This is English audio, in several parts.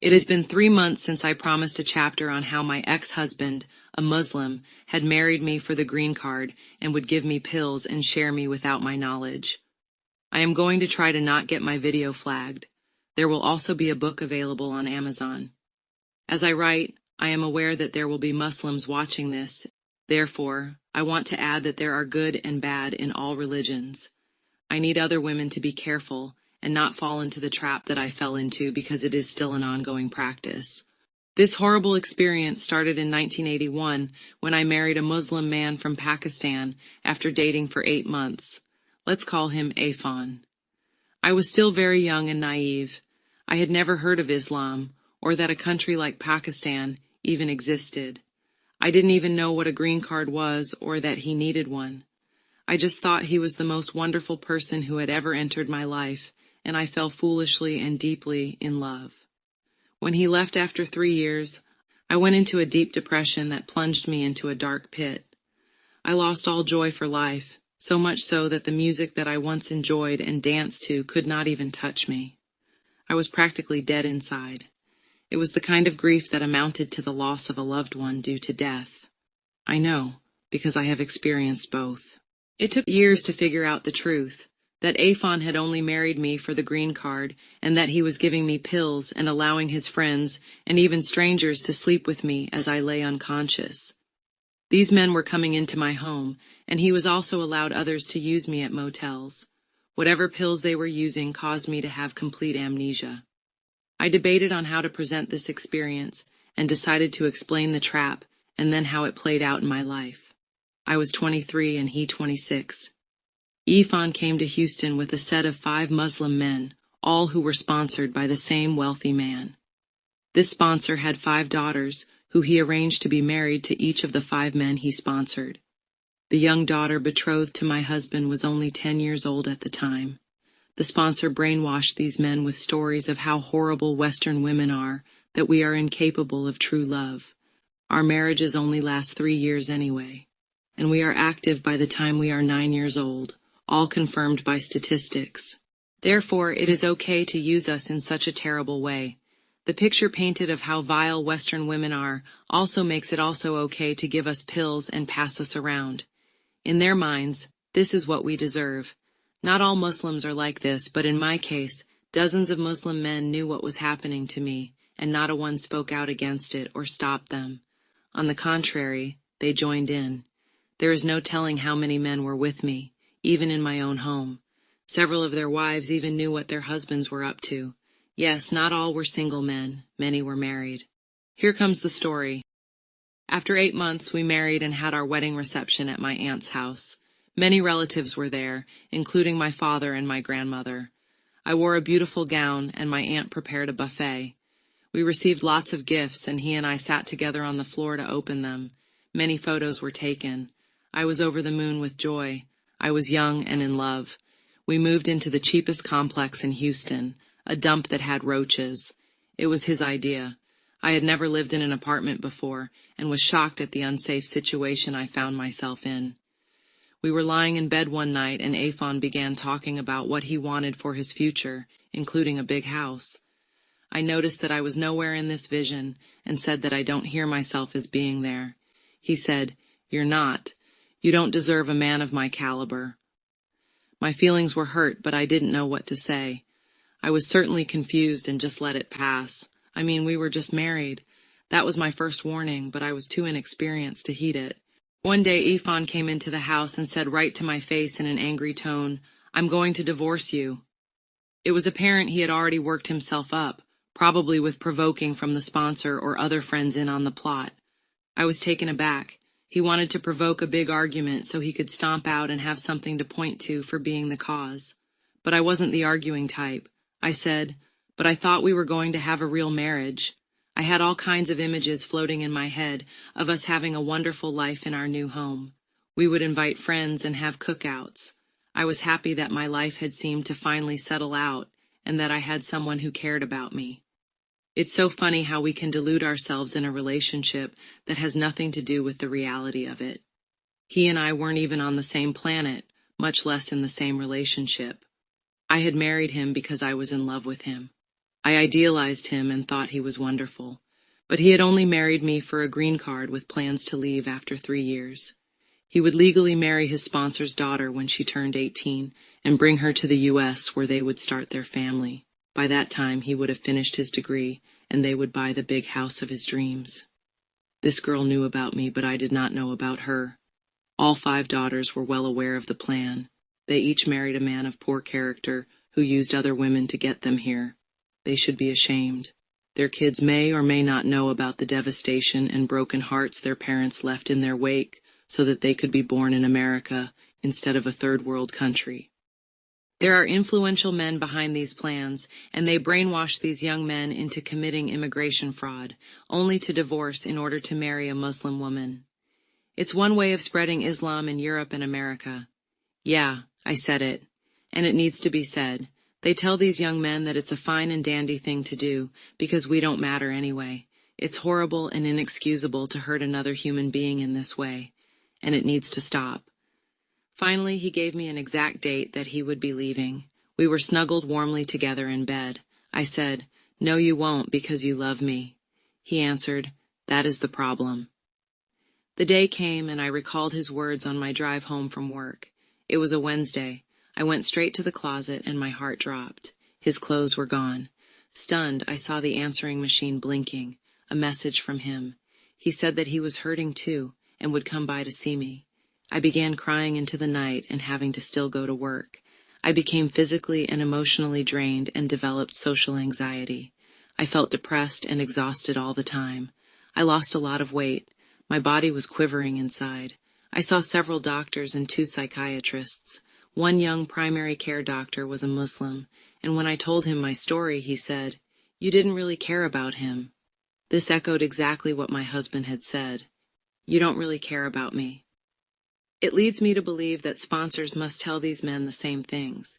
It has been 3 months since I promised a chapter on how my ex-husband, a Muslim, had married me for the green card and would give me pills and share me without my knowledge. I am going to try to not get my video flagged. There will also be a book available on Amazon. As I write, I am aware that there will be Muslims watching this. Therefore, I want to add that there are good and bad in all religions. I need other women to be careful and not fall into the trap that I fell into because it is still an ongoing practice. This horrible experience started in 1981 when I married a Muslim man from Pakistan after dating for 8 months. Let's call him Afan. I was still very young and naive. I had never heard of Islam, or that a country like Pakistan even existed. I didn't even know what a green card was or that he needed one. I just thought he was the most wonderful person who had ever entered my life, and I fell foolishly and deeply in love. When he left after 3 years, I went into a deep depression that plunged me into a dark pit. I lost all joy for life, so much so that the music that I once enjoyed and danced to could not even touch me. I was practically dead inside. It was the kind of grief that amounted to the loss of a loved one due to death. I know, because I have experienced both. It took years to figure out the truth, that Afan had only married me for the green card and that he was giving me pills and allowing his friends and even strangers to sleep with me as I lay unconscious. These men were coming into my home, and he was also allowed others to use me at motels. Whatever pills they were using caused me to have complete amnesia. I debated on how to present this experience and decided to explain the trap and then how it played out in my life. I was 23 and he 26. Afan came to Houston with a set of 5 Muslim men, all who were sponsored by the same wealthy man. This sponsor had 5 daughters, who he arranged to be married to each of the 5 men he sponsored. The young daughter betrothed to my husband was only 10 years old at the time. The sponsor brainwashed these men with stories of how horrible Western women are, that we are incapable of true love. Our marriages only last 3 years anyway, and we are active by the time we are 9 years old, all confirmed by statistics. Therefore, it is okay to use us in such a terrible way. The picture painted of how vile Western women are also makes it also okay to give us pills and pass us around. In their minds, this is what we deserve. Not all Muslims are like this, but in my case, dozens of Muslim men knew what was happening to me, and not a one spoke out against it or stopped them. On the contrary, they joined in. There is no telling how many men were with me, even in my own home. Several of their wives even knew what their husbands were up to. Yes, not all were single men, many were married. Here comes the story. After 8 months, we married and had our wedding reception at my aunt's house. Many relatives were there, including my father and my grandmother. I wore a beautiful gown, and my aunt prepared a buffet. We received lots of gifts, and he and I sat together on the floor to open them. Many photos were taken. I was over the moon with joy. I was young and in love. We moved into the cheapest complex in Houston, a dump that had roaches. It was his idea. I had never lived in an apartment before, and was shocked at the unsafe situation I found myself in. We were lying in bed one night, and Afan began talking about what he wanted for his future, including a big house. I noticed that I was nowhere in this vision, and said that I don't hear myself as being there. He said, "You're not. You don't deserve a man of my caliber." My feelings were hurt, but I didn't know what to say. I was certainly confused and just let it pass. I mean, we were just married. That was my first warning, but I was too inexperienced to heed it. One day, Afan came into the house and said right to my face in an angry tone, "I'm going to divorce you." It was apparent he had already worked himself up, probably with provoking from the sponsor or other friends in on the plot. I was taken aback. He wanted to provoke a big argument so he could stomp out and have something to point to for being the cause. But I wasn't the arguing type. I said, "But I thought we were going to have a real marriage." I had all kinds of images floating in my head of us having a wonderful life in our new home. We would invite friends and have cookouts. I was happy that my life had seemed to finally settle out and that I had someone who cared about me. It's so funny how we can delude ourselves in a relationship that has nothing to do with the reality of it. He and I weren't even on the same planet, much less in the same relationship. I had married him because I was in love with him. I idealized him and thought he was wonderful, but he had only married me for a green card with plans to leave after 3 years. He would legally marry his sponsor's daughter when she turned 18 and bring her to the U.S. where they would start their family. By that time, he would have finished his degree and they would buy the big house of his dreams. This girl knew about me, but I did not know about her. All 5 daughters were well aware of the plan. They each married a man of poor character who used other women to get them here. They should be ashamed. Their kids may or may not know about the devastation and broken hearts their parents left in their wake so that they could be born in America instead of a third world country. There are influential men behind these plans, and they brainwash these young men into committing immigration fraud, only to divorce in order to marry a Muslim woman. It's one way of spreading Islam in Europe and America. Yeah, I said it. And it needs to be said. They tell these young men that it's a fine and dandy thing to do, because we don't matter anyway. It's horrible and inexcusable to hurt another human being in this way, and it needs to stop. Finally, he gave me an exact date that he would be leaving. We were snuggled warmly together in bed. I said, "No, you won't, because you love me." He answered, "That is the problem." The day came, and I recalled his words on my drive home from work. It was a Wednesday. I went straight to the closet, and my heart dropped. His clothes were gone. Stunned, I saw the answering machine blinking, a message from him. He said that he was hurting too, and would come by to see me. I began crying into the night and having to still go to work. I became physically and emotionally drained and developed social anxiety. I felt depressed and exhausted all the time. I lost a lot of weight. My body was quivering inside. I saw several doctors and 2 psychiatrists. One young primary care doctor was a Muslim, and when I told him my story, he said, "You didn't really care about him." This echoed exactly what my husband had said. "You don't really care about me." It leads me to believe that sponsors must tell these men the same things.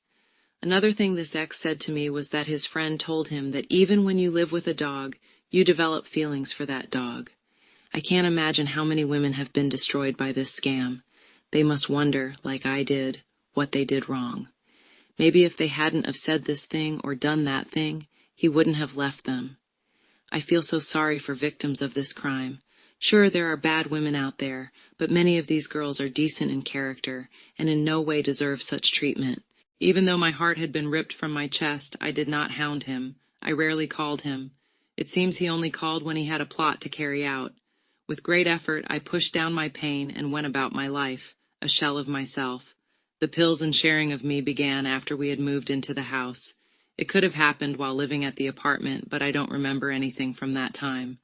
Another thing this ex said to me was that his friend told him that even when you live with a dog, you develop feelings for that dog. I can't imagine how many women have been destroyed by this scam. They must wonder, like I did, what they did wrong. Maybe if they hadn't have said this thing or done that thing, he wouldn't have left them. I feel so sorry for victims of this crime. Sure, there are bad women out there, but many of these girls are decent in character and in no way deserve such treatment. Even though my heart had been ripped from my chest, I did not hound him. I rarely called him. It seems he only called when he had a plot to carry out. With great effort, I pushed down my pain and went about my life, a shell of myself. The pills and sharing of me began after we had moved into the house. It could have happened while living at the apartment, but I don't remember anything from that time.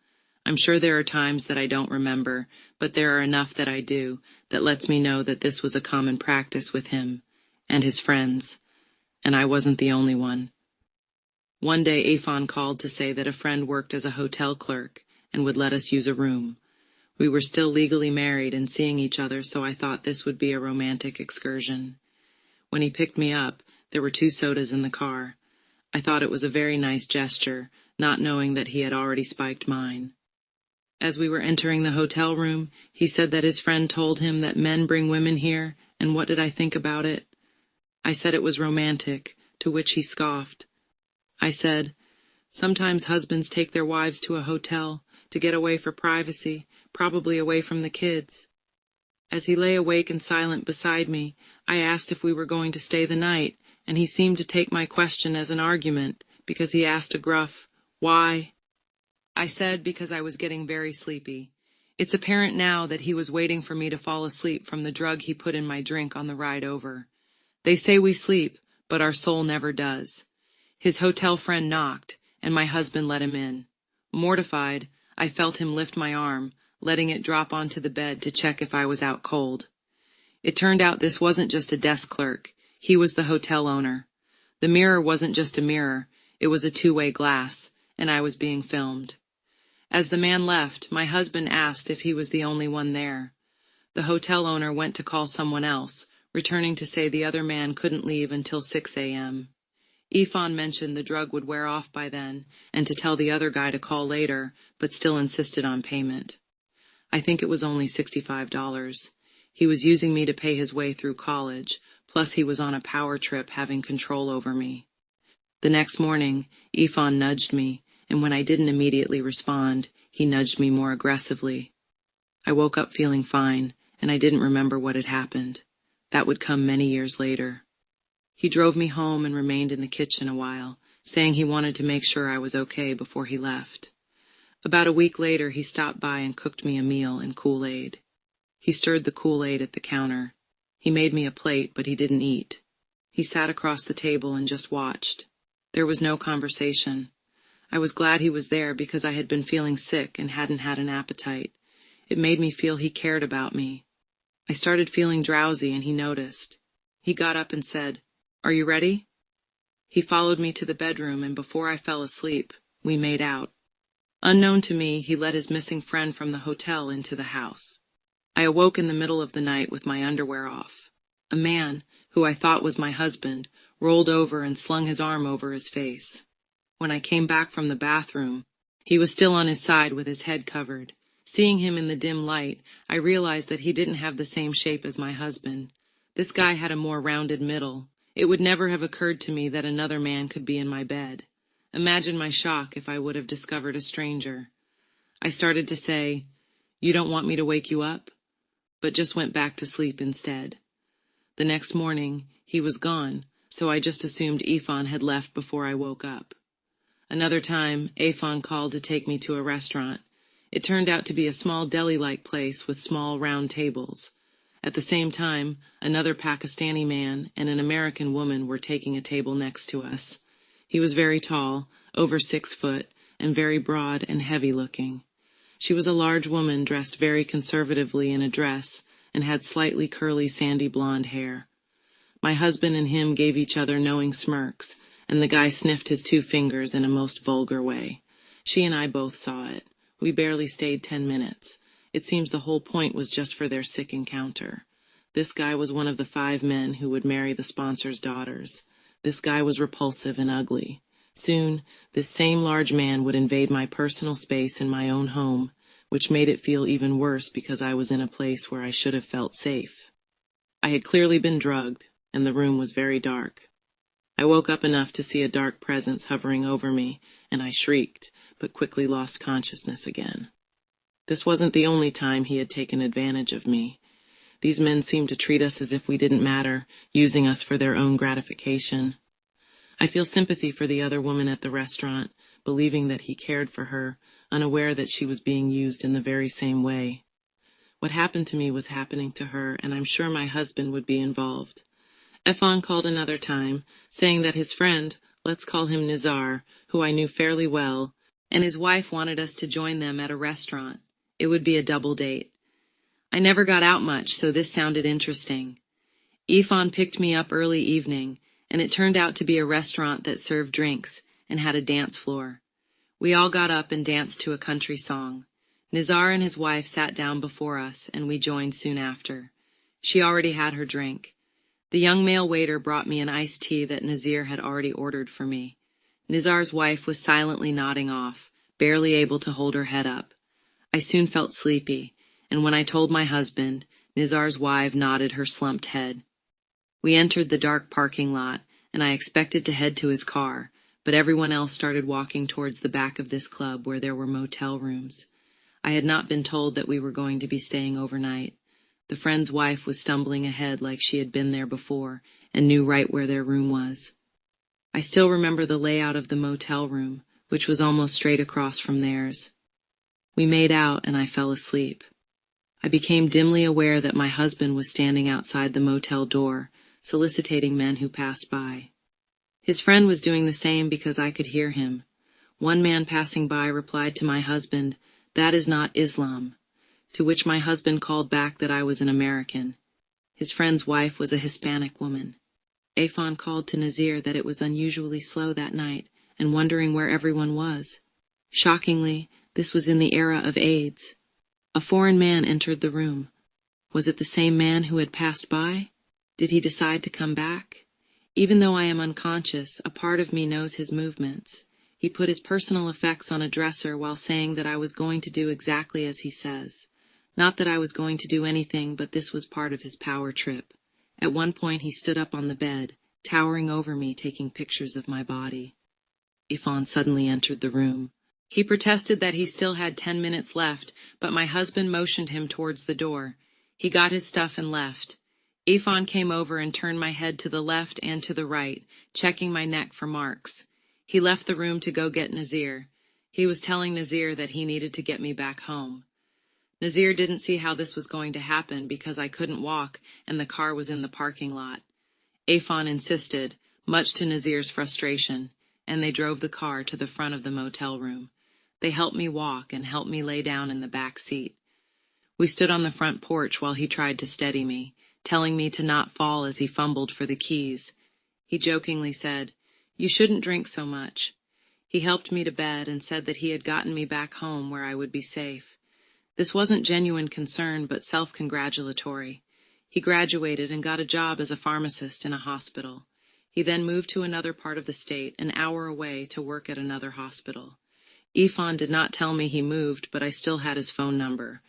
I'm sure there are times that I don't remember, but there are enough that I do, that lets me know that this was a common practice with him and his friends, and I wasn't the only one. One day Afon called to say that a friend worked as a hotel clerk and would let us use a room. We were still legally married and seeing each other, so I thought this would be a romantic excursion. When he picked me up, there were 2 sodas in the car. I thought it was a very nice gesture, not knowing that he had already spiked mine. As we were entering the hotel room, he said that his friend told him that men bring women here, and what did I think about it? I said it was romantic, to which he scoffed. I said, "Sometimes husbands take their wives to a hotel to get away for privacy, probably away from the kids." As he lay awake and silent beside me, I asked if we were going to stay the night, and he seemed to take my question as an argument, because he asked a gruff, "Why?" I said because I was getting very sleepy. It's apparent now that he was waiting for me to fall asleep from the drug he put in my drink on the ride over. They say we sleep, but our soul never does. His hotel friend knocked, and my husband let him in. Mortified, I felt him lift my arm, letting it drop onto the bed to check if I was out cold. It turned out this wasn't just a desk clerk. He was the hotel owner. The mirror wasn't just a mirror, it was a 2-way glass, and I was being filmed. As the man left, my husband asked if he was the only one there. The hotel owner went to call someone else, returning to say the other man couldn't leave until 6 a.m. Ifan mentioned the drug would wear off by then, and to tell the other guy to call later, but still insisted on payment. I think it was only $65. He was using me to pay his way through college, plus he was on a power trip having control over me. The next morning, MUFON nudged me, and when I didn't immediately respond, he nudged me more aggressively. I woke up feeling fine, and I didn't remember what had happened. That would come many years later. He drove me home and remained in the kitchen a while, saying he wanted to make sure I was okay before he left. About a week later, he stopped by and cooked me a meal and Kool-Aid. He stirred the Kool-Aid at the counter. He made me a plate, but he didn't eat. He sat across the table and just watched. There was no conversation. I was glad he was there because I had been feeling sick and hadn't had an appetite. It made me feel he cared about me. I started feeling drowsy and he noticed. He got up and said, "Are you ready?" He followed me to the bedroom, and before I fell asleep, we made out. Unknown to me, he let his missing friend from the hotel into the house. I awoke in the middle of the night with my underwear off. A man, who I thought was my husband, rolled over and slung his arm over his face. When I came back from the bathroom, he was still on his side with his head covered. Seeing him in the dim light, I realized that he didn't have the same shape as my husband. This guy had a more rounded middle. It would never have occurred to me that another man could be in my bed. Imagine my shock if I would have discovered a stranger. I started to say, "You don't want me to wake you up?" but just went back to sleep instead. The next morning, he was gone, so I just assumed MUFON had left before I woke up. Another time, MUFON called to take me to a restaurant. It turned out to be a small deli-like place with small round tables. At the same time, another Pakistani man and an American woman were taking a table next to us. He was very tall, over 6 foot, and very broad and heavy-looking. She was a large woman dressed very conservatively in a dress and had slightly curly sandy blonde hair. My husband and him gave each other knowing smirks, and the guy sniffed his 2 fingers in a most vulgar way. She and I both saw it. We barely stayed 10 minutes. It seems the whole point was just for their sick encounter. This guy was one of the 5 men who would marry the sponsor's daughters. This guy was repulsive and ugly. Soon, this same large man would invade my personal space in my own home, which made it feel even worse because I was in a place where I should have felt safe. I had clearly been drugged, and the room was very dark. I woke up enough to see a dark presence hovering over me, and I shrieked, but quickly lost consciousness again. This wasn't the only time he had taken advantage of me. These men seemed to treat us as if we didn't matter, using us for their own gratification. I feel sympathy for the other woman at the restaurant, believing that he cared for her, unaware that she was being used in the very same way. What happened to me was happening to her, and I'm sure my husband would be involved. MUFON called another time, saying that his friend, let's call him Nizar, who I knew fairly well, and his wife wanted us to join them at a restaurant. It would be a double date. I never got out much, so this sounded interesting. MUFON picked me up early evening, and it turned out to be a restaurant that served drinks and had a dance floor. We all got up and danced to a country song. Nizar and his wife sat down before us, and we joined soon after. She already had her drink. The young male waiter brought me an iced tea that Nazir had already ordered for me. Nizar's wife was silently nodding off, barely able to hold her head up. I soon felt sleepy, and when I told my husband, Nizar's wife nodded her slumped head. We entered the dark parking lot, and I expected to head to his car, but everyone else started walking towards the back of this club where there were motel rooms. I had not been told that we were going to be staying overnight. The friend's wife was stumbling ahead like she had been there before and knew right where their room was. I still remember the layout of the motel room, which was almost straight across from theirs. We made out, and I fell asleep. I became dimly aware that my husband was standing outside the motel door, soliciting men who passed by. His friend was doing the same because I could hear him. One man passing by replied to my husband, "That is not Islam," to which my husband called back that I was an American. His friend's wife was a Hispanic woman. MUFON called to Nazir that it was unusually slow that night and wondering where everyone was. Shockingly, this was in the era of AIDS. A foreign man entered the room. Was it the same man who had passed by? Did he decide to come back? Even though I am unconscious, a part of me knows his movements. He put his personal effects on a dresser while saying that I was going to do exactly as he says. Not that I was going to do anything, but this was part of his power trip. At one point he stood up on the bed, towering over me, taking pictures of my body. Ifan suddenly entered the room. He protested that he still had 10 minutes left, but my husband motioned him towards the door. He got his stuff and left. Ifan came over and turned my head to the left and to the right, checking my neck for marks. He left the room to go get Nazir. He was telling Nazir that he needed to get me back home. Nazir didn't see how this was going to happen because I couldn't walk and the car was in the parking lot. Ifan insisted, much to Nazir's frustration, and they drove the car to the front of the motel room. They helped me walk and helped me lay down in the back seat. We stood on the front porch while he tried to steady me, telling me to not fall as he fumbled for the keys. He jokingly said, "You shouldn't drink so much." He helped me to bed and said that he had gotten me back home where I would be safe. This wasn't genuine concern, but self-congratulatory. He graduated and got a job as a pharmacist in a hospital. He then moved to another part of the state, an hour away, to work at another hospital. Ifan did not tell me he moved, but I still had his phone number.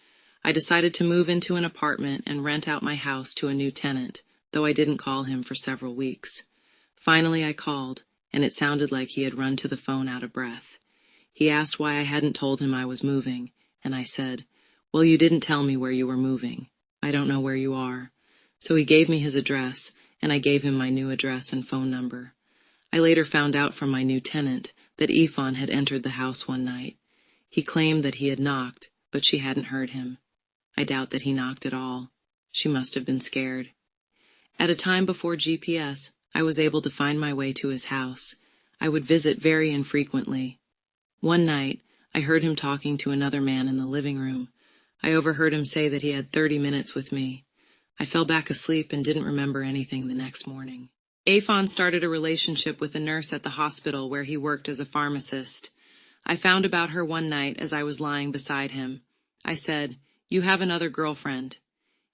I decided to move into an apartment and rent out my house to a new tenant, though I didn't call him for several weeks. Finally I called, and it sounded like he had run to the phone out of breath. He asked why I hadn't told him I was moving, and I said, "Well, you didn't tell me where you were moving. I don't know where you are." So he gave me his address, and I gave him my new address and phone number. I later found out from my new tenant that Ifan had entered the house one night. He claimed that he had knocked, but she hadn't heard him. I doubt that he knocked at all. She must have been scared. At a time before GPS, I was able to find my way to his house. I would visit very infrequently. One night, I heard him talking to another man in the living room. I overheard him say that he had 30 minutes with me. I fell back asleep and didn't remember anything the next morning. Ifan started a relationship with a nurse at the hospital where he worked as a pharmacist. I found about her one night as I was lying beside him. I said, "You have another girlfriend."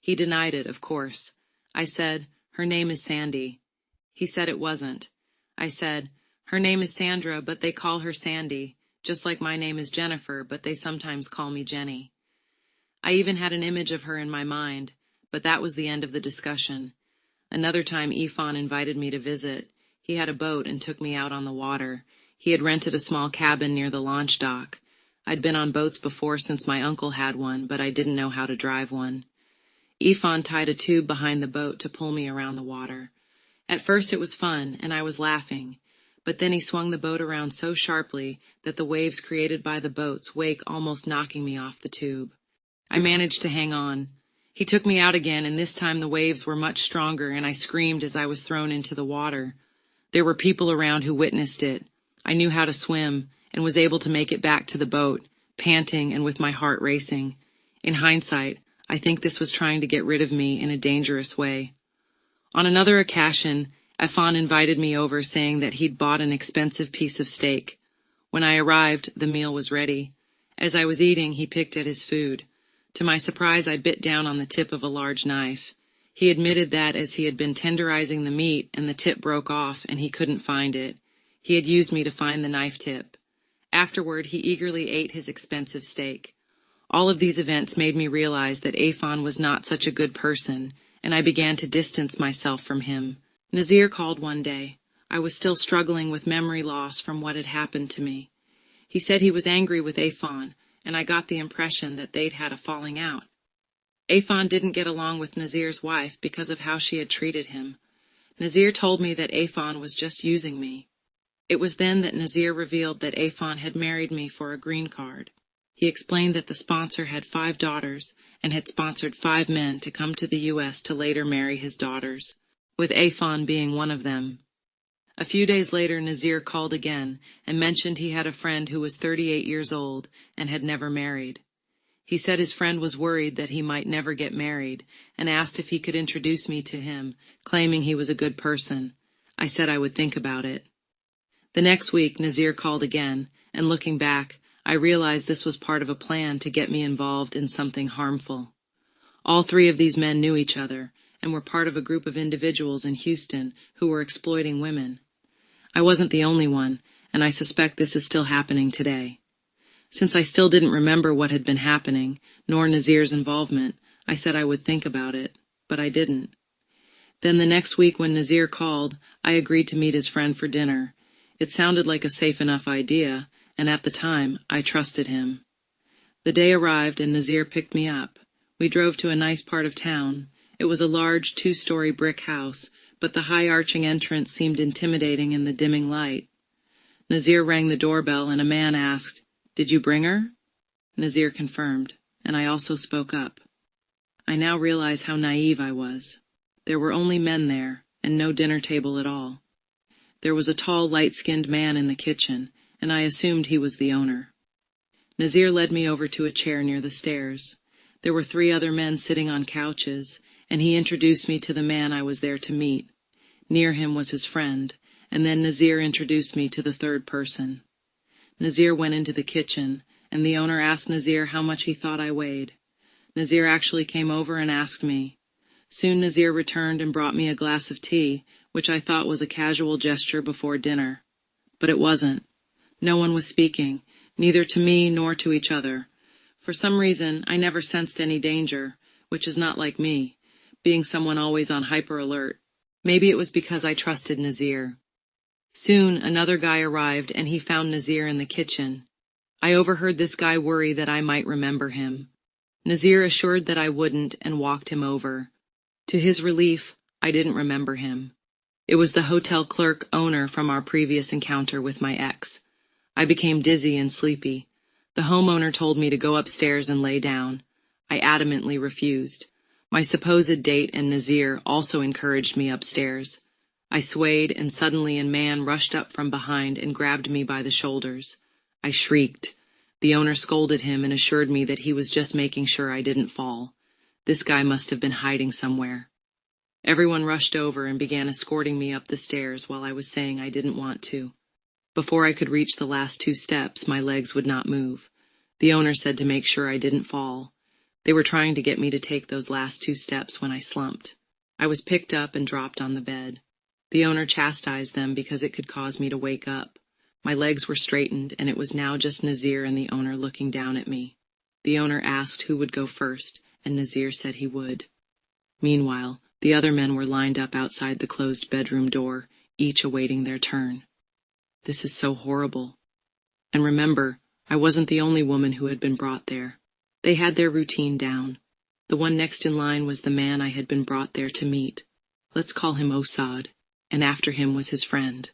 He denied it, of course. I said, "Her name is Sandy." He said it wasn't. I said, "Her name is Sandra, but they call her Sandy, just like my name is Jennifer, but they sometimes call me Jenny." I even had an image of her in my mind, but that was the end of the discussion. Another time Ifan invited me to visit. He had a boat and took me out on the water. He had rented a small cabin near the launch dock. I'd been on boats before since my uncle had one, but I didn't know how to drive one. Ifan tied a tube behind the boat to pull me around the water. At first it was fun, and I was laughing, but then he swung the boat around so sharply that the waves created by the boat's wake almost knocking me off the tube. I managed to hang on. He took me out again, and this time the waves were much stronger, and I screamed as I was thrown into the water. There were people around who witnessed it. I knew how to swim, and was able to make it back to the boat, panting and with my heart racing. In hindsight, I think this was trying to get rid of me in a dangerous way. On another occasion, Ifan invited me over saying that he'd bought an expensive piece of steak. When I arrived, the meal was ready. As I was eating, he picked at his food. To my surprise, I bit down on the tip of a large knife. He admitted that as he had been tenderizing the meat and the tip broke off and he couldn't find it, he had used me to find the knife tip. Afterward, he eagerly ate his expensive steak. All of these events made me realize that Ifan was not such a good person, and I began to distance myself from him. Nazir called one day. I was still struggling with memory loss from what had happened to me. He said he was angry with Ifan, and I got the impression that they'd had a falling out. Ifan didn't get along with Nazir's wife because of how she had treated him. Nazir told me that Ifan was just using me. It was then that Nazir revealed that Ifan had married me for a green card. He explained that the sponsor had 5 daughters and had sponsored 5 men to come to the U.S. to later marry his daughters, with Ifan being one of them. A few days later, Nazir called again and mentioned he had a friend who was 38 years old and had never married. He said his friend was worried that he might never get married and asked if he could introduce me to him, claiming he was a good person. I said I would think about it. The next week, Nazir called again, and looking back, I realized this was part of a plan to get me involved in something harmful. All 3 of these men knew each other and were part of a group of individuals in Houston who were exploiting women. I wasn't the only one, and I suspect this is still happening today. Since I still didn't remember what had been happening, nor Nazir's involvement, I said I would think about it, but I didn't. Then the next week when Nazir called, I agreed to meet his friend for dinner. It sounded like a safe enough idea, and at the time, I trusted him. The day arrived and Nazir picked me up. We drove to a nice part of town. It was a large 2-story brick house, but the high arching entrance seemed intimidating in the dimming light. Nazir rang the doorbell and a man asked, "Did you bring her?" Nazir confirmed, and I also spoke up. I now realize how naive I was. There were only men there, and no dinner table at all. There was a tall, light-skinned man in the kitchen, and I assumed he was the owner. Nazir led me over to a chair near the stairs. There were 3 other men sitting on couches, and he introduced me to the man I was there to meet. Near him was his friend, and then Nazir introduced me to the third person. Nazir went into the kitchen, and the owner asked Nazir how much he thought I weighed. Nazir actually came over and asked me. Soon Nazir returned and brought me a glass of tea, which I thought was a casual gesture before dinner. But it wasn't. No one was speaking, neither to me nor to each other. For some reason, I never sensed any danger, which is not like me, being someone always on hyper alert. Maybe it was because I trusted Nazir. Soon, another guy arrived and he found Nazir in the kitchen. I overheard this guy worry that I might remember him. Nazir assured that I wouldn't and walked him over. To his relief, I didn't remember him. It was the hotel clerk owner from our previous encounter with my ex. I became dizzy and sleepy. The homeowner told me to go upstairs and lay down. I adamantly refused. My supposed date and Nazir also encouraged me upstairs. I swayed and suddenly a man rushed up from behind and grabbed me by the shoulders. I shrieked. The owner scolded him and assured me that he was just making sure I didn't fall. This guy must have been hiding somewhere. Everyone rushed over and began escorting me up the stairs while I was saying I didn't want to. Before I could reach the last 2 steps, my legs would not move. The owner said to make sure I didn't fall. They were trying to get me to take those last 2 steps when I slumped. I was picked up and dropped on the bed. The owner chastised them because it could cause me to wake up. My legs were straightened, and it was now just Nazir and the owner looking down at me. The owner asked who would go first, and Nazir said he would. Meanwhile, the other men were lined up outside the closed bedroom door, each awaiting their turn. This is so horrible. And remember, I wasn't the only woman who had been brought there. They had their routine down. The one next in line was the man I had been brought there to meet. Let's call him Osad, and after him was his friend.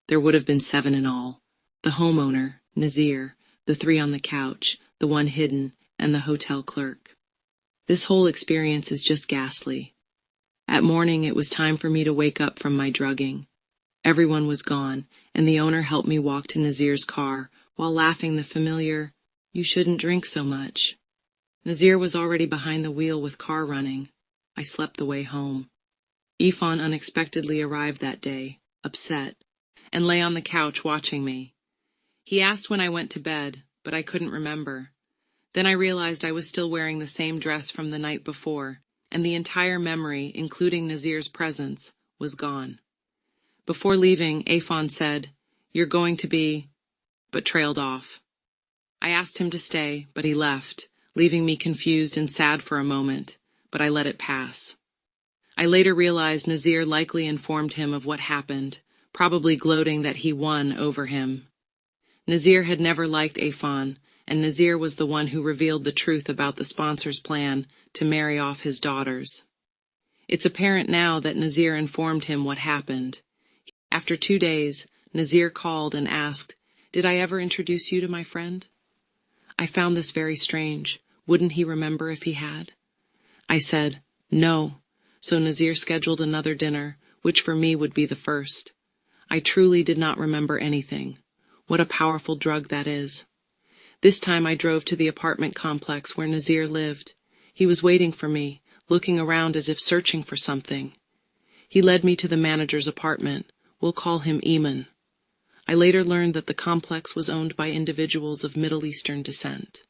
There would have been 7 in all. The homeowner, Nazir, the 3 on the couch, the one hidden, and the hotel clerk. This whole experience is just ghastly. At morning, it was time for me to wake up from my drugging. Everyone was gone, and the owner helped me walk to Nazir's car, while laughing the familiar, "You shouldn't drink so much." Nazir was already behind the wheel with car running. I slept the way home. Ifan unexpectedly arrived that day, upset, and lay on the couch watching me. He asked when I went to bed, but I couldn't remember. Then I realized I was still wearing the same dress from the night before, and the entire memory, including Nazir's presence, was gone. Before leaving, Ifan said, "You're going to be," but trailed off. I asked him to stay, but he left, leaving me confused and sad for a moment, but I let it pass. I later realized Nazir likely informed him of what happened, probably gloating that he won over him. Nazir had never liked Ifan, and Nazir was the one who revealed the truth about the sponsor's plan to marry off his daughters. It's apparent now that Nazir informed him what happened. After 2 days, Nazir called and asked, "Did I ever introduce you to my friend?" I found this very strange. Wouldn't he remember if he had? I said, "No." So Nazir scheduled another dinner, which for me would be the first. I truly did not remember anything. What a powerful drug that is. This time I drove to the apartment complex where Nazir lived. He was waiting for me, looking around as if searching for something. He led me to the manager's apartment. We'll call him Eamon. I later learned that the complex was owned by individuals of Middle Eastern descent.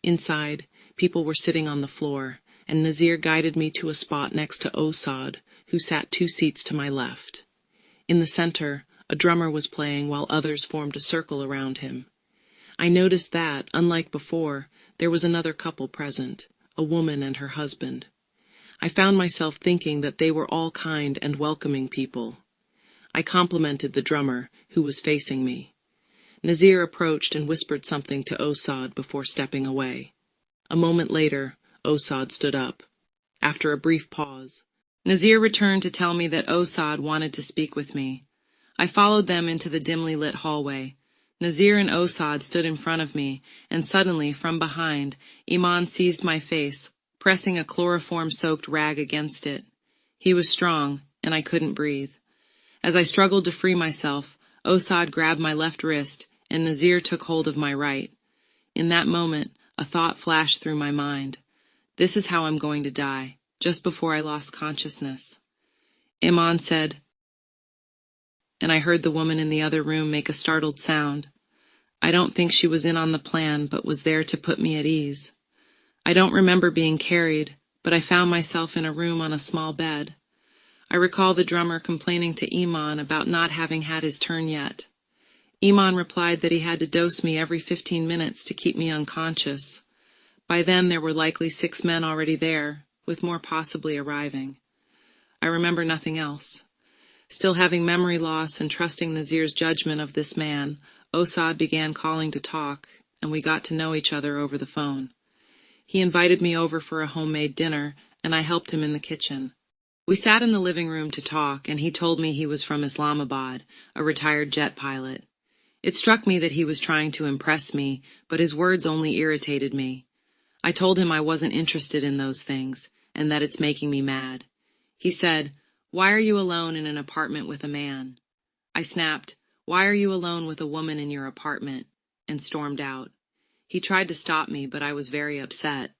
Inside, people were sitting on the floor, and Nazir guided me to a spot next to Osad, who sat 2 seats to my left. In the center, a drummer was playing while others formed a circle around him. I noticed that, unlike before, there was another couple present, a woman and her husband. I found myself thinking that they were all kind and welcoming people. I complimented the drummer, who was facing me. Nazir approached and whispered something to Osad before stepping away. A moment later, Osad stood up. After a brief pause, Nazir returned to tell me that Osad wanted to speak with me. I followed them into the dimly lit hallway. Nazir and Osad stood in front of me, and suddenly, from behind, Iman seized my face, pressing a chloroform-soaked rag against it. He was strong, and I couldn't breathe. As I struggled to free myself, Osad grabbed my left wrist, and Nazir took hold of my right. In that moment, a thought flashed through my mind. This is how I'm going to die, just before I lost consciousness. Iman said, and I heard the woman in the other room make a startled sound. I don't think she was in on the plan, but was there to put me at ease. I don't remember being carried, but I found myself in a room on a small bed. I recall the drummer complaining to Iman about not having had his turn yet. Iman replied that he had to dose me every 15 minutes to keep me unconscious. By then there were likely 6 men already there, with more possibly arriving. I remember nothing else. Still having memory loss and trusting Nazir's judgment of this man, Osad began calling to talk, and we got to know each other over the phone. He invited me over for a homemade dinner, and I helped him in the kitchen. We sat in the living room to talk, and he told me he was from Islamabad, a retired jet pilot. It struck me that he was trying to impress me, but his words only irritated me. I told him I wasn't interested in those things, and that it's making me mad. He said, "Why are you alone in an apartment with a man?" I snapped, "Why are you alone with a woman in your apartment?" and stormed out. He tried to stop me, but I was very upset.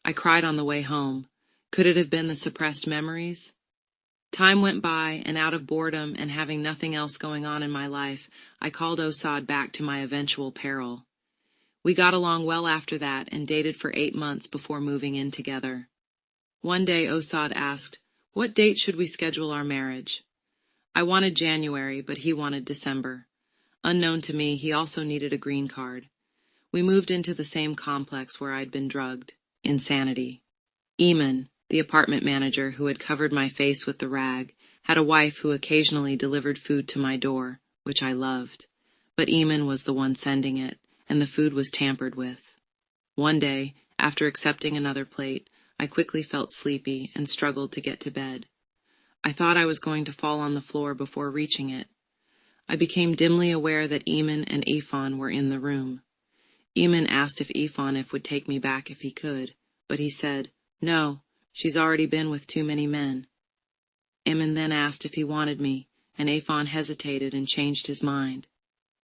I cried on the way home. Could it have been the suppressed memories? Time went by, and out of boredom and having nothing else going on in my life, I called Osad back to my eventual peril. We got along well after that and dated for 8 months before moving in together. One day Osad asked, "What date should we schedule our marriage?" I wanted January, but he wanted December. Unknown to me, he also needed a green card. We moved into the same complex where I'd been drugged. Insanity. Eamon, the apartment manager who had covered my face with the rag, had a wife who occasionally delivered food to my door, which I loved. But Eamon was the one sending it, and the food was tampered with. One day, after accepting another plate, I quickly felt sleepy and struggled to get to bed. I thought I was going to fall on the floor before reaching it. I became dimly aware that Eamon and Ifan were in the room. Eamon asked if Ifan would take me back if he could, but he said, "No, she's already been with too many men." Eamon then asked if he wanted me, and Ifan hesitated and changed his mind.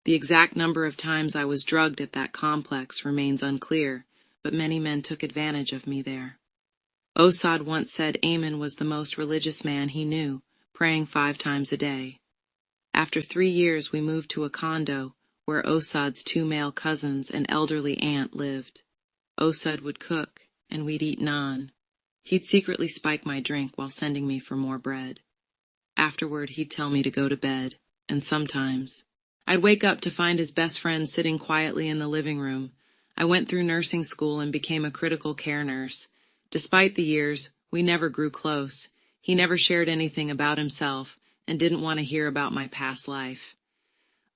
The exact number of times I was drugged at that complex remains unclear, but many men took advantage of me there. Osad once said Eamon was the most religious man he knew, praying 5 times a day. After 3 years we moved to a condo where Osad's 2 male cousins and elderly aunt lived. Osad would cook, and we'd eat naan. He'd secretly spike my drink while sending me for more bread. Afterward, he'd tell me to go to bed, and sometimes I'd wake up to find his best friend sitting quietly in the living room. I went through nursing school and became a critical care nurse. Despite the years, we never grew close. He never shared anything about himself and didn't want to hear about my past life.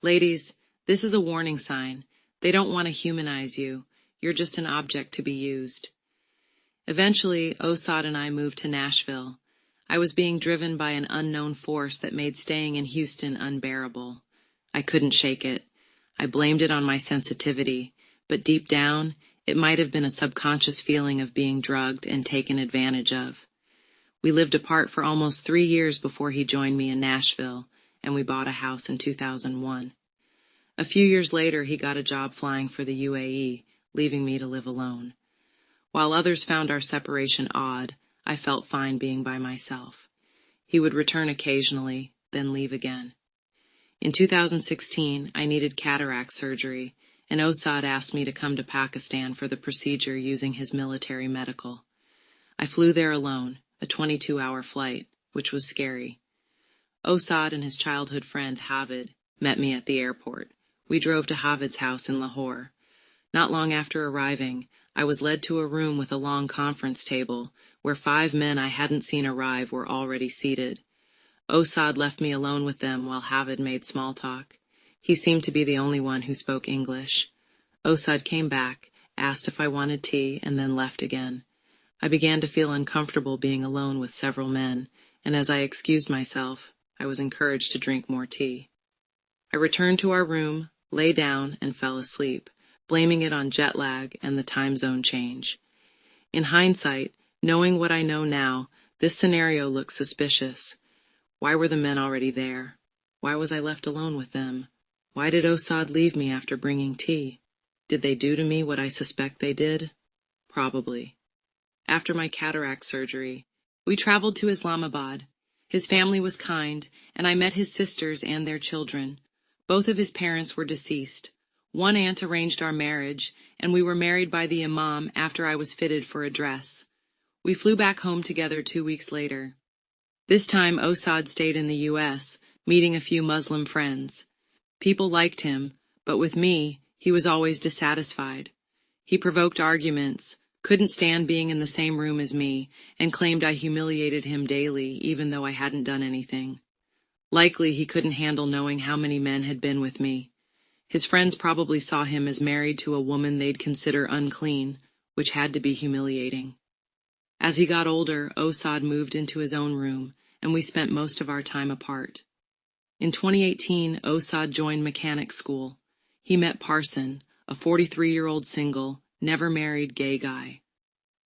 Ladies, this is a warning sign. They don't want to humanize you. You're just an object to be used. Eventually, Osad and I moved to Nashville. I was being driven by an unknown force that made staying in Houston unbearable. I couldn't shake it. I blamed it on my sensitivity, but deep down, it might have been a subconscious feeling of being drugged and taken advantage of. We lived apart for almost 3 years before he joined me in Nashville, and we bought a house in 2001. A few years later, he got a job flying for the UAE, leaving me to live alone. While others found our separation odd, I felt fine being by myself. He would return occasionally, then leave again. In 2016, I needed cataract surgery, and Osad asked me to come to Pakistan for the procedure using his military medical. I flew there alone, a 22-hour flight, which was scary. Osad and his childhood friend, Havid, met me at the airport. We drove to Havid's house in Lahore. Not long after arriving, I was led to a room with a long conference table, where 5 men I hadn't seen arrive were already seated. Osad left me alone with them while Havid made small talk. He seemed to be the only one who spoke English. Osad came back, asked if I wanted tea, and then left again. I began to feel uncomfortable being alone with several men, and as I excused myself, I was encouraged to drink more tea. I returned to our room, lay down, and fell asleep, blaming it on jet lag and the time zone change. In hindsight, knowing what I know now, this scenario looks suspicious. Why were the men already there? Why was I left alone with them? Why did Osad leave me after bringing tea? Did they do to me what I suspect they did? Probably. After my cataract surgery, we traveled to Islamabad. His family was kind, and I met his sisters and their children. Both of his parents were deceased. One aunt arranged our marriage, and we were married by the imam after I was fitted for a dress. We flew back home together 2 weeks later. This time Osad stayed in the U.S., meeting a few Muslim friends. People liked him, but with me, he was always dissatisfied. He provoked arguments, couldn't stand being in the same room as me, and claimed I humiliated him daily, even though I hadn't done anything. Likely he couldn't handle knowing how many men had been with me. His friends probably saw him as married to a woman they'd consider unclean, which had to be humiliating. As he got older, Osad moved into his own room, and we spent most of our time apart. In 2018, Osad joined mechanic school. He met Parson, a 43-year-old single, never married gay guy.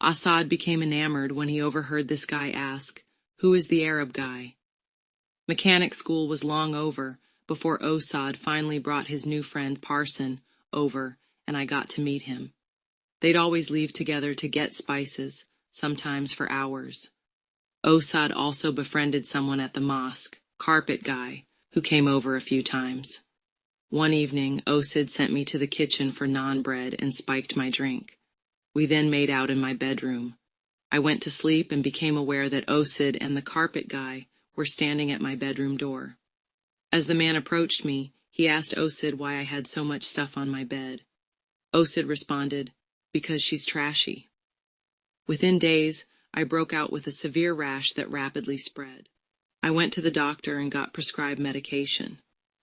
Asad became enamored when he overheard this guy ask, "Who is the Arab guy?" Mechanic school was long over before Osad finally brought his new friend Parson over, and I got to meet him. They'd always leave together to get spices, sometimes for hours. Osad also befriended someone at the mosque, Carpet Guy, who came over a few times. One evening, Osad sent me to the kitchen for naan bread and spiked my drink. We then made out in my bedroom. I went to sleep and became aware that Osad and the Carpet Guy were standing at my bedroom door. As the man approached me, he asked Osad why I had so much stuff on my bed. Osad responded, "Because she's trashy." Within days, I broke out with a severe rash that rapidly spread. I went to the doctor and got prescribed medication.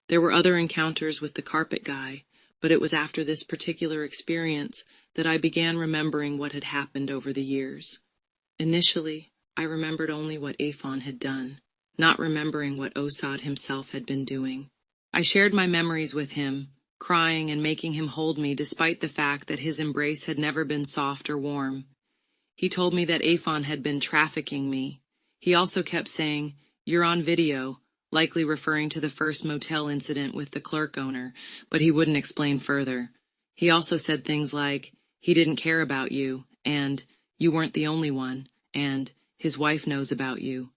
There were other encounters with the Carpet Guy, but it was after this particular experience that I began remembering what had happened over the years. Initially, I remembered only what MUFON had done, not remembering what Osad himself had been doing. I shared my memories with him, crying and making him hold me despite the fact that his embrace had never been soft or warm. He told me that MUFON had been trafficking me. He also kept saying, "You're on video," likely referring to the first motel incident with the clerk owner, but he wouldn't explain further. He also said things like, "He didn't care about you," and "You weren't the only one," and "His wife knows about you."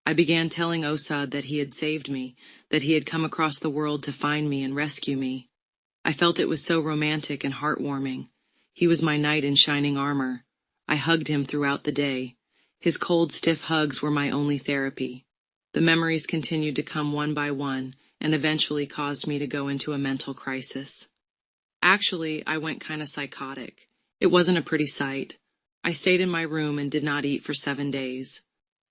I began telling Osad that he had saved me, that he had come across the world to find me and rescue me. I felt it was so romantic and heartwarming. He was my knight in shining armor. I hugged him throughout the day. His cold, stiff hugs were my only therapy. The memories continued to come one by one, and eventually caused me to go into a mental crisis. Actually, I went kinda psychotic. It wasn't a pretty sight. I stayed in my room and did not eat for 7 days.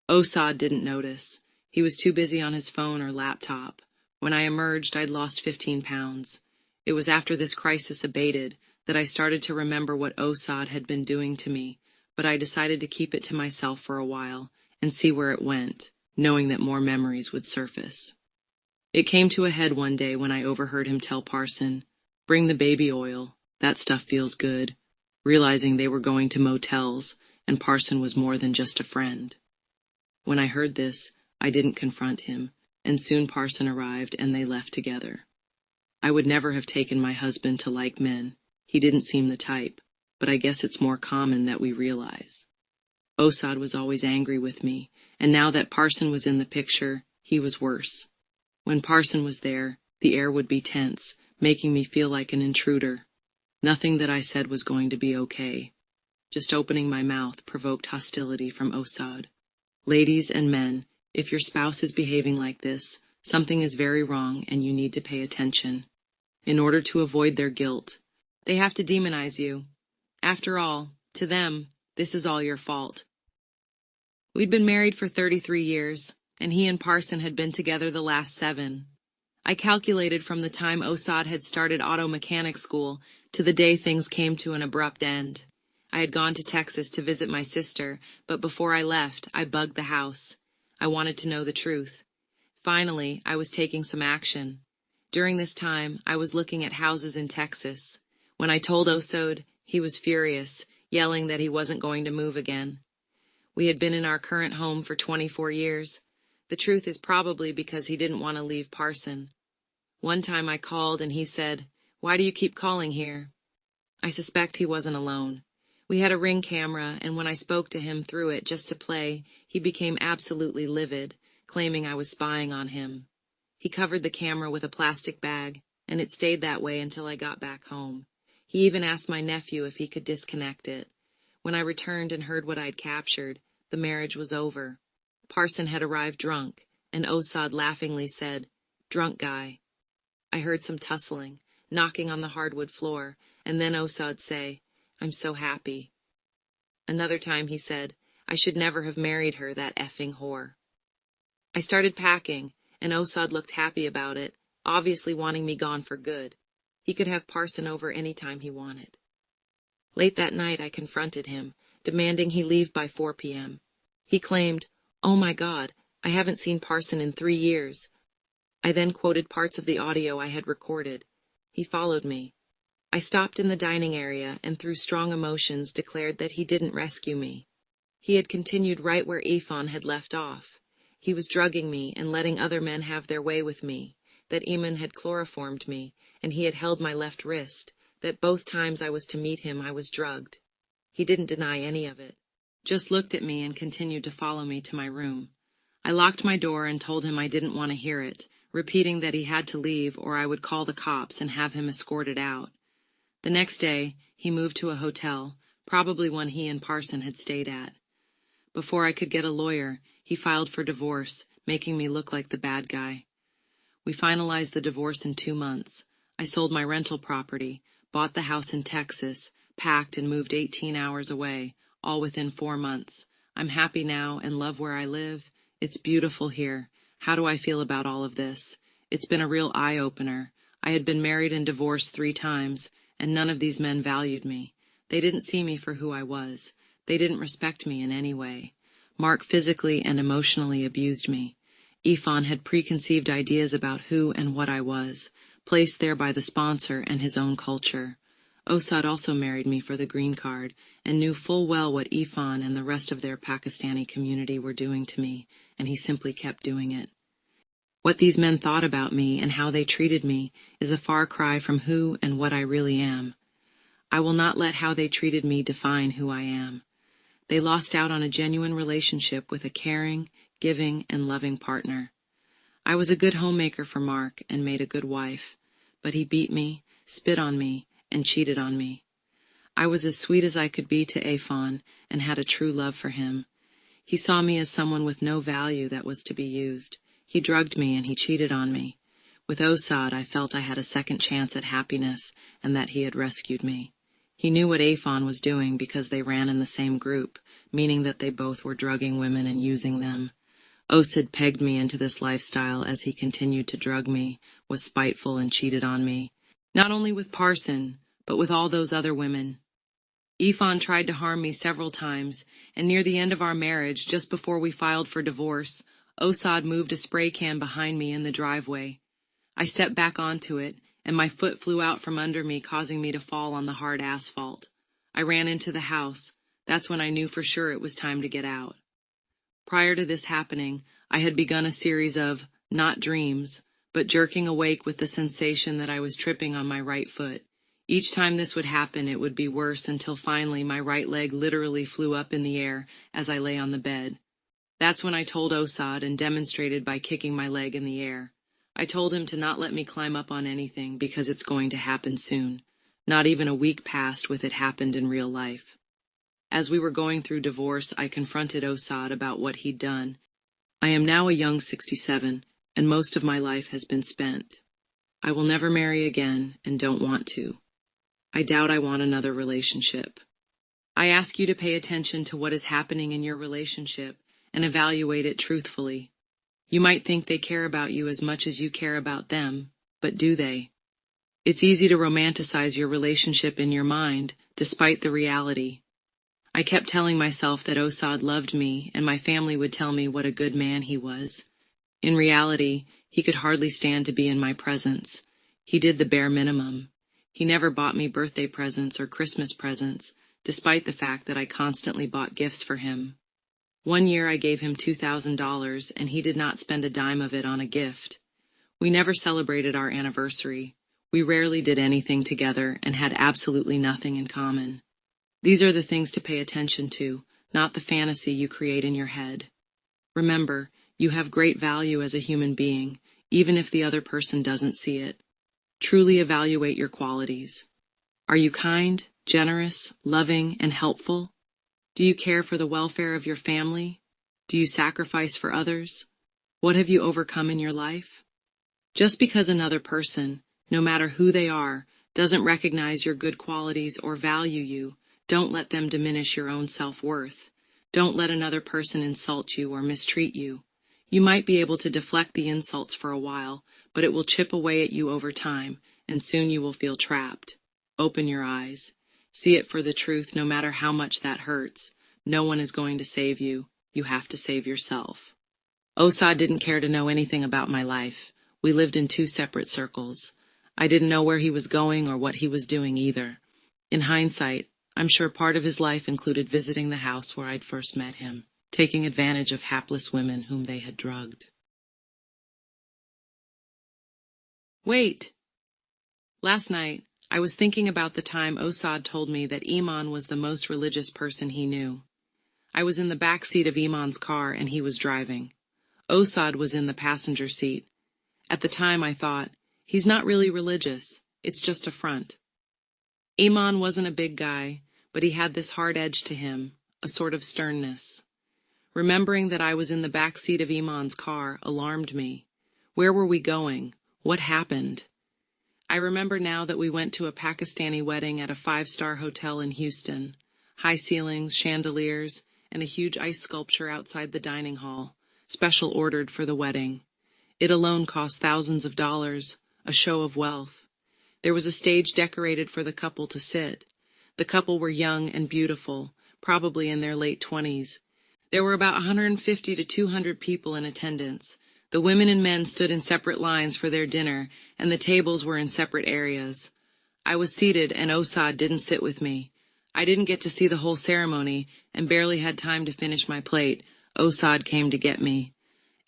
Osad didn't notice. He was too busy on his phone or laptop. When I emerged, I'd lost 15 pounds. It was after this crisis abated that I started to remember what Osad had been doing to me, but I decided to keep it to myself for a while and see where it went, knowing that more memories would surface. It came to a head one day when I overheard him tell Parson, "Bring the baby oil, that stuff feels good," realizing they were going to motels, and Parson was more than just a friend. When I heard this, I didn't confront him, and soon Parson arrived and they left together. I would never have taken my husband to like men. He didn't seem the type, but I guess it's more common that we realize. Osad was always angry with me, and now that Parson was in the picture, he was worse. When Parson was there, the air would be tense, making me feel like an intruder. Nothing that I said was going to be okay. Just opening my mouth provoked hostility from Osad. Ladies and men, if your spouse is behaving like this, something is very wrong and you need to pay attention. In order to avoid their guilt, they have to demonize you. After all, to them, this is all your fault. We'd been married for 33 years, and he and Parson had been together the last 7. I calculated from the time Osad had started auto mechanic school to the day things came to an abrupt end. I had gone to Texas to visit my sister, but before I left, I bugged the house. I wanted to know the truth. Finally, I was taking some action. During this time, I was looking at houses in Texas. When I told Osod, he was furious, yelling that he wasn't going to move again. We had been in our current home for 24 years. The truth is probably because he didn't want to leave Parson. One time I called and he said, "Why do you keep calling here?" I suspect he wasn't alone. We had a Ring camera, and when I spoke to him through it just to play, he became absolutely livid, claiming I was spying on him. He covered the camera with a plastic bag, and it stayed that way until I got back home. He even asked my nephew if he could disconnect it. When I returned and heard what I'd captured, the marriage was over. Parson had arrived drunk, and Osad laughingly said, "Drunk guy." I heard some tussling, knocking on the hardwood floor, and then Osad say, "I'm so happy." Another time he said, "I should never have married her, that effing whore." I started packing, and Osad looked happy about it, obviously wanting me gone for good. He could have Parson over any time he wanted. Late that night I confronted him, demanding he leave by 4 p.m. He claimed, "Oh my God, I haven't seen Parson in 3 years." I then quoted parts of the audio I had recorded. He followed me. I stopped in the dining area and through strong emotions declared that he didn't rescue me. He had continued right where Ifan had left off. He was drugging me and letting other men have their way with me, that Eamon had chloroformed me, and he had held my left wrist, that both times I was to meet him I was drugged. He didn't deny any of it, just looked at me and continued to follow me to my room. I locked my door and told him I didn't want to hear it, repeating that he had to leave or I would call the cops and have him escorted out. The next day, he moved to a hotel, probably one he and Parson had stayed at. Before I could get a lawyer, he filed for divorce, making me look like the bad guy. We finalized the divorce in 2 months. I sold my rental property, bought the house in Texas, packed and moved 18 hours away, all within 4 months. I'm happy now and love where I live. It's beautiful here. How do I feel about all of this? It's been a real eye-opener. I had been married and divorced 3 times, and none of these men valued me. They didn't see me for who I was. They didn't respect me in any way. Mark physically and emotionally abused me. Ifan had preconceived ideas about who and what I was, placed there by the sponsor and his own culture. Osad also married me for the green card, and knew full well what Ifan and the rest of their Pakistani community were doing to me, and he simply kept doing it. What these men thought about me and how they treated me is a far cry from who and what I really am. I will not let how they treated me define who I am. They lost out on a genuine relationship with a caring, giving, and loving partner. I was a good homemaker for Mark and made a good wife, but he beat me, spit on me, and cheated on me. I was as sweet as I could be to Afon and had a true love for him. He saw me as someone with no value that was to be used. He drugged me and he cheated on me. With Osad, I felt I had a second chance at happiness and that he had rescued me. He knew what Afon was doing because they ran in the same group, meaning that they both were drugging women and using them. Osad pegged me into this lifestyle as he continued to drug me, was spiteful and cheated on me. Not only with Parson, but with all those other women. Ifan tried to harm me several times, and near the end of our marriage, just before we filed for divorce, Osad moved a spray can behind me in the driveway. I stepped back onto it, and my foot flew out from under me, causing me to fall on the hard asphalt. I ran into the house. That's when I knew for sure it was time to get out. Prior to this happening, I had begun a series of, not dreams, but jerking awake with the sensation that I was tripping on my right foot. Each time this would happen, it would be worse until finally my right leg literally flew up in the air as I lay on the bed. That's when I told Osad and demonstrated by kicking my leg in the air. I told him to not let me climb up on anything because it's going to happen soon. Not even a week passed with it happened in real life. As we were going through divorce, I confronted Osad about what he'd done. I am now a young 67, and most of my life has been spent. I will never marry again and don't want to. I doubt I want another relationship. I ask you to pay attention to what is happening in your relationship and evaluate it truthfully. You might think they care about you as much as you care about them, but do they? It's easy to romanticize your relationship in your mind, despite the reality. I kept telling myself that Osad loved me and my family would tell me what a good man he was. In reality, he could hardly stand to be in my presence. He did the bare minimum. He never bought me birthday presents or Christmas presents, despite the fact that I constantly bought gifts for him. One year I gave him $2,000 and he did not spend a dime of it on a gift. We never celebrated our anniversary. We rarely did anything together and had absolutely nothing in common. These are the things to pay attention to, not the fantasy you create in your head. Remember, you have great value as a human being, even if the other person doesn't see it. Truly evaluate your qualities. Are you kind, generous, loving, and helpful? Do you care for the welfare of your family? Do you sacrifice for others? What have you overcome in your life? Just because another person, no matter who they are, doesn't recognize your good qualities or value you, don't let them diminish your own self-worth. Don't let another person insult you or mistreat you. You might be able to deflect the insults for a while, but it will chip away at you over time, and soon you will feel trapped. Open your eyes. See it for the truth, no matter how much that hurts. No one is going to save you. You have to save yourself. Osad didn't care to know anything about my life. We lived in two separate circles. I didn't know where he was going or what he was doing either. In hindsight, I'm sure part of his life included visiting the house where I'd first met him, taking advantage of hapless women whom they had drugged. Wait! Last night, I was thinking about the time Osad told me that Iman was the most religious person he knew. I was in the back seat of Iman's car and he was driving. Osad was in the passenger seat. At the time I thought, he's not really religious, it's just a front. Iman wasn't a big guy, but he had this hard edge to him, a sort of sternness. Remembering that I was in the back seat of Iman's car alarmed me. Where were we going? What happened? I remember now that we went to a Pakistani wedding at a 5-star hotel in Houston. High ceilings, chandeliers, and a huge ice sculpture outside the dining hall, special ordered for the wedding. It alone cost thousands of dollars, a show of wealth. There was a stage decorated for the couple to sit. The couple were young and beautiful, probably in their late 20s. There were about 150 to 200 people in attendance. The women and men stood in separate lines for their dinner, and the tables were in separate areas. I was seated, and Osad didn't sit with me. I didn't get to see the whole ceremony, and barely had time to finish my plate. Osad came to get me.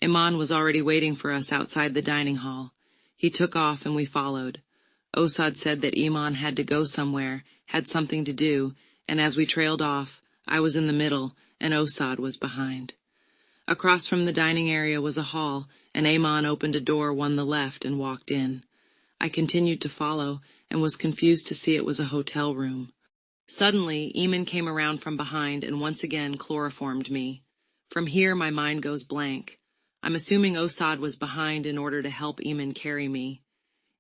Iman was already waiting for us outside the dining hall. He took off, and we followed. Osad said that Iman had to go somewhere, had something to do, and as we trailed off, I was in the middle, and Osad was behind. Across from the dining area was a hall, and Iman opened a door on the left and walked in. I continued to follow, and was confused to see it was a hotel room. Suddenly, Iman came around from behind and once again chloroformed me. From here, my mind goes blank. I'm assuming Osad was behind in order to help Iman carry me.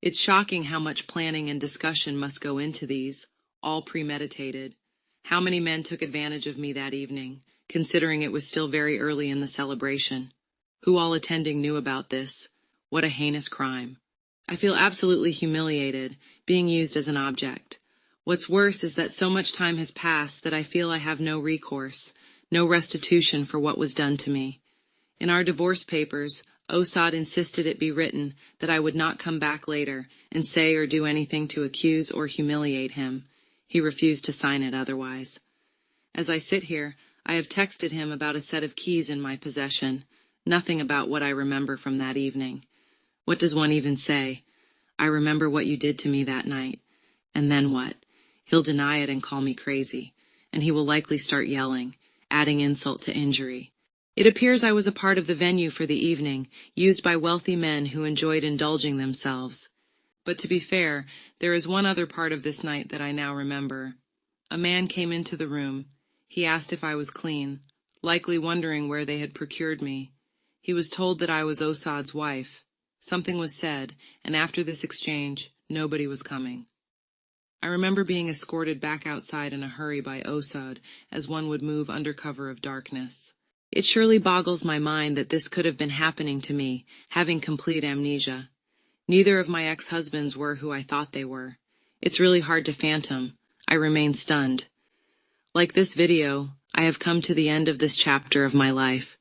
It's shocking how much planning and discussion must go into these, all premeditated. How many men took advantage of me that evening, considering it was still very early in the celebration? Who all attending knew about this? What a heinous crime. I feel absolutely humiliated, being used as an object. What's worse is that so much time has passed that I feel I have no recourse, no restitution for what was done to me. In our divorce papers, Osad insisted it be written that I would not come back later and say or do anything to accuse or humiliate him. He refused to sign it otherwise. As I sit here, I have texted him about a set of keys in my possession. Nothing about what I remember from that evening. What does one even say? I remember what you did to me that night. And then what? He'll deny it and call me crazy. And he will likely start yelling, adding insult to injury. It appears I was a part of the venue for the evening, used by wealthy men who enjoyed indulging themselves. But to be fair, there is one other part of this night that I now remember. A man came into the room. He asked if I was clean, likely wondering where they had procured me. He was told that I was Osad's wife. Something was said, and after this exchange, nobody was coming. I remember being escorted back outside in a hurry by Osad, as one would move under cover of darkness. It surely boggles my mind that this could have been happening to me, having complete amnesia. Neither of my ex-husbands were who I thought they were. It's really hard to fathom. I remain stunned. Like this video, I have come to the end of this chapter of my life.